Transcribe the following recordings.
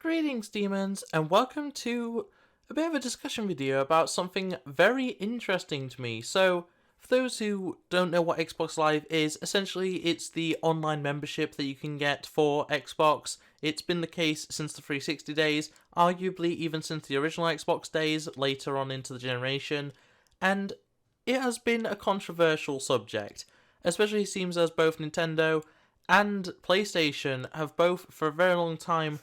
Greetings, demons, and welcome to a bit of a discussion video about something very interesting to me. So, for those who don't know what Xbox Live is, essentially it's the online membership that you can get for Xbox. It's been the case since the 360 days, arguably even since the original Xbox days, later on into the generation, and it has been a controversial subject. Especially it seems as both Nintendo and PlayStation have both, for a very long time,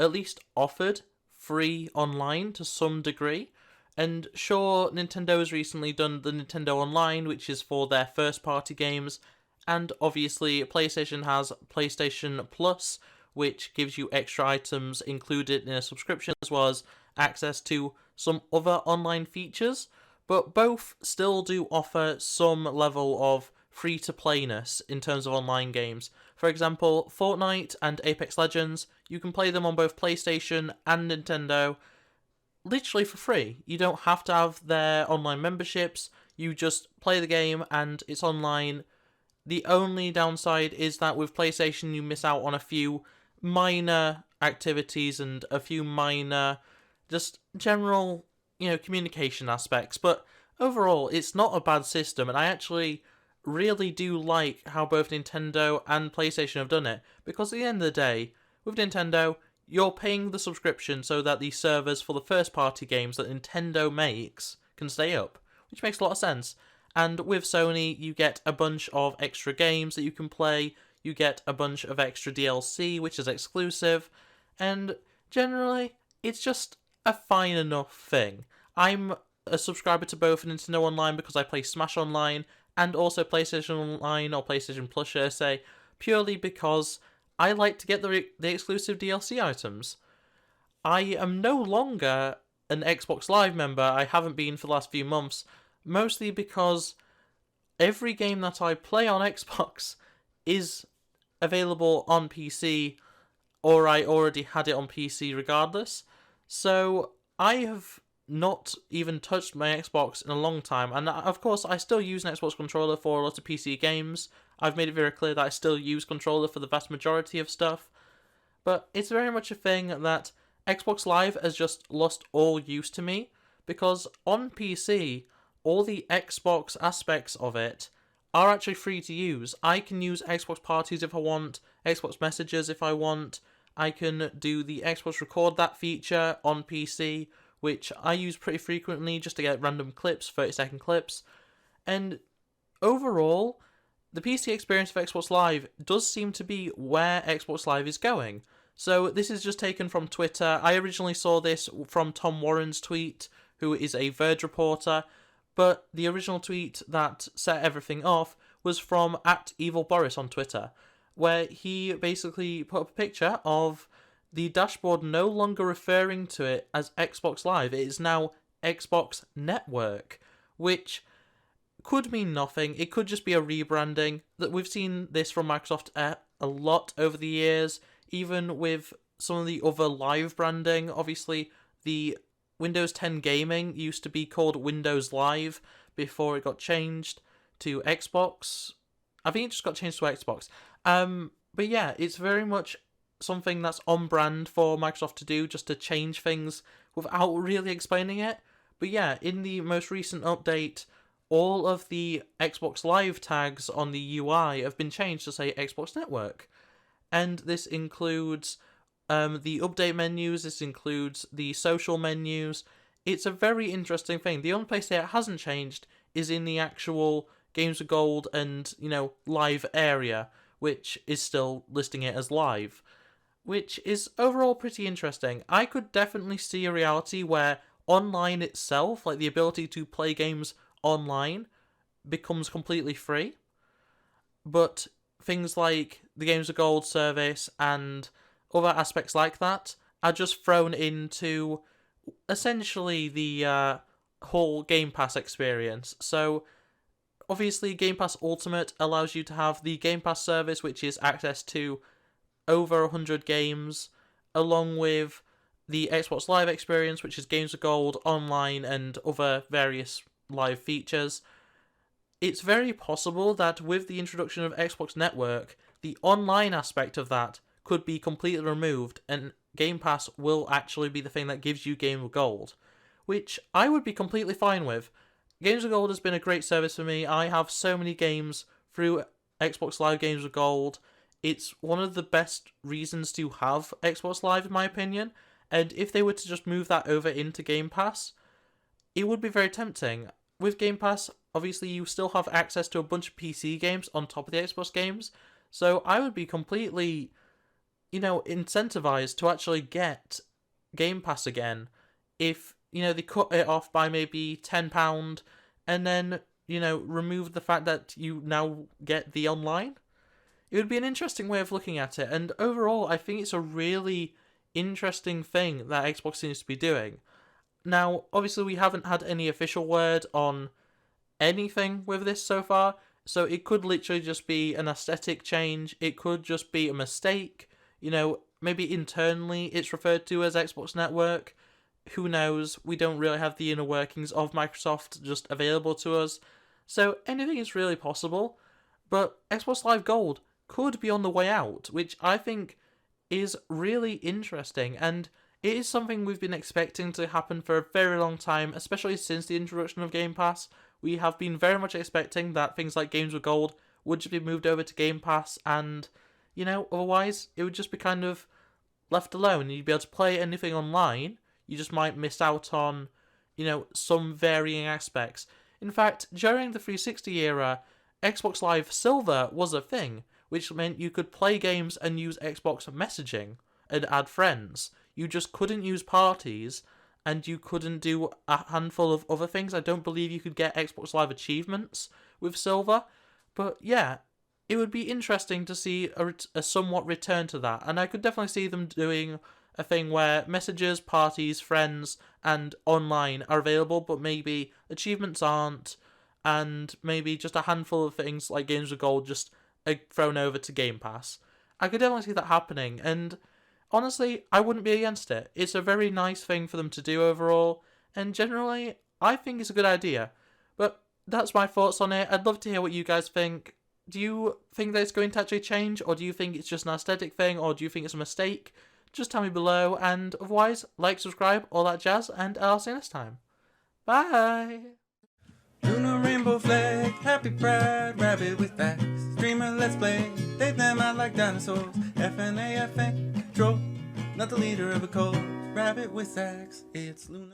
at least offered free online to some degree. And sure, Nintendo has recently done the Nintendo Online, which is for their first party games, and obviously PlayStation has PlayStation Plus, which gives you extra items included in a subscription, as well as access to some other online features, but both still do offer some level of free to playness in terms of online games. For example, Fortnite and Apex Legends, you can play them on both PlayStation and Nintendo literally for free. You don't have to have their online memberships, you just play the game and it's online. The only downside is that with PlayStation you miss out on a few minor activities and a few minor, just general, communication aspects, but overall it's not a bad system, and I actually really do like how both Nintendo and PlayStation have done it, because at the end of the day, with Nintendo, you're paying the subscription so that the servers for the first party games that Nintendo makes can stay up, which makes a lot of sense. And with Sony, you get a bunch of extra games that you can play, you get a bunch of extra DLC, which is exclusive, and generally, it's just a fine enough thing. I'm a subscriber to both Nintendo Online because I play Smash Online, and also PlayStation Online, or PlayStation Plus, should I say, purely because I like to get the exclusive DLC items. I am no longer an Xbox Live member, I haven't been for the last few months, mostly because every game that I play on Xbox is available on PC, or I already had it on PC regardless. So I have not even touched my Xbox in a long time, and of course I still use an Xbox controller for a lot of PC games. I've made it very clear that I still use controller for the vast majority of stuff, but it's very much a thing that Xbox Live has just lost all use to me, because on PC, all the Xbox aspects of it are actually free to use. I can use Xbox parties if I want, Xbox messages if I want, I can do the Xbox record that feature on PC, which I use pretty frequently just to get random clips, 30-second clips. And overall, the PC experience of Xbox Live does seem to be where Xbox Live is going. So this is just taken from Twitter. I originally saw this from Tom Warren's tweet, who is a Verge reporter, but the original tweet that set everything off was from @EvilBoris on Twitter, where he basically put up a picture of the dashboard no longer referring to it as Xbox Live. It is now Xbox Network, which could mean nothing. It could just be a rebranding. That we've seen this from Microsoft a lot over the years, even with some of the other Live branding. Obviously, the Windows 10 Gaming used to be called Windows Live before it got changed to Xbox. I think it just got changed to Xbox. But yeah, it's very much something that's on brand for Microsoft to do, just to change things without really explaining it. But yeah, in the most recent update, all of the Xbox Live tags on the UI have been changed to say Xbox Network. And this includes the update menus, this includes the social menus. It's a very interesting thing. The only place that it hasn't changed is in the actual Games with Gold and, live area, which is still listing it as live, which is overall pretty interesting. I could definitely see a reality where online itself, like the ability to play games online, becomes completely free, but things like the Games of Gold service and other aspects like that are just thrown into essentially the whole Game Pass experience. So obviously Game Pass Ultimate allows you to have the Game Pass service, which is access to over 100 games, along with the Xbox Live experience, which is Games of Gold, online, and other various live features. It's very possible that with the introduction of Xbox Network, the online aspect of that could be completely removed, and Game Pass will actually be the thing that gives you Game of Gold, which I would be completely fine with. Games of Gold has been a great service for me. I have so many games through Xbox Live Games of Gold. It's one of the best reasons to have Xbox Live, in my opinion. And if they were to just move that over into Game Pass, it would be very tempting. With Game Pass, obviously you still have access to a bunch of PC games on top of the Xbox games. So I would be completely, incentivized to actually get Game Pass again if, they cut it off by maybe £10 and then, remove the fact that you now get the online. It would be an interesting way of looking at it, and overall, I think it's a really interesting thing that Xbox seems to be doing. Now, obviously, we haven't had any official word on anything with this so far, so it could literally just be an aesthetic change, it could just be a mistake, maybe internally it's referred to as Xbox Network. Who knows? We don't really have the inner workings of Microsoft just available to us, so anything is really possible, but Xbox Live Gold could be on the way out, which I think is really interesting, and it is something we've been expecting to happen for a very long time, especially since the introduction of Game Pass. We have been very much expecting that things like Games with Gold would just be moved over to Game Pass, and, otherwise it would just be kind of left alone. You'd be able to play anything online, you just might miss out on, some varying aspects. In fact, during the 360 era, Xbox Live Silver was a thing, which meant you could play games and use Xbox messaging and add friends. You just couldn't use parties, and you couldn't do a handful of other things. I don't believe you could get Xbox Live achievements with Silver, but yeah, it would be interesting to see a somewhat return to that, and I could definitely see them doing a thing where messages, parties, friends, and online are available, but maybe achievements aren't, and maybe just a handful of things like Games with Gold just thrown over to Game Pass. I could definitely see that happening, and honestly, I wouldn't be against it. It's a very nice thing for them to do overall, and generally, I think it's a good idea. But that's my thoughts on it. I'd love to hear what you guys think. Do you think that it's going to actually change, or do you think it's just an aesthetic thing, or do you think it's a mistake? Just tell me below, and otherwise, like, subscribe, all that jazz, and I'll see you next time. Bye! Lunar rainbow flag, happy pride, rabbit with facts. Streamer let's play, they them out like dinosaurs. FNAFN, control, not the leader of a cult. Rabbit with sax, it's Lunar.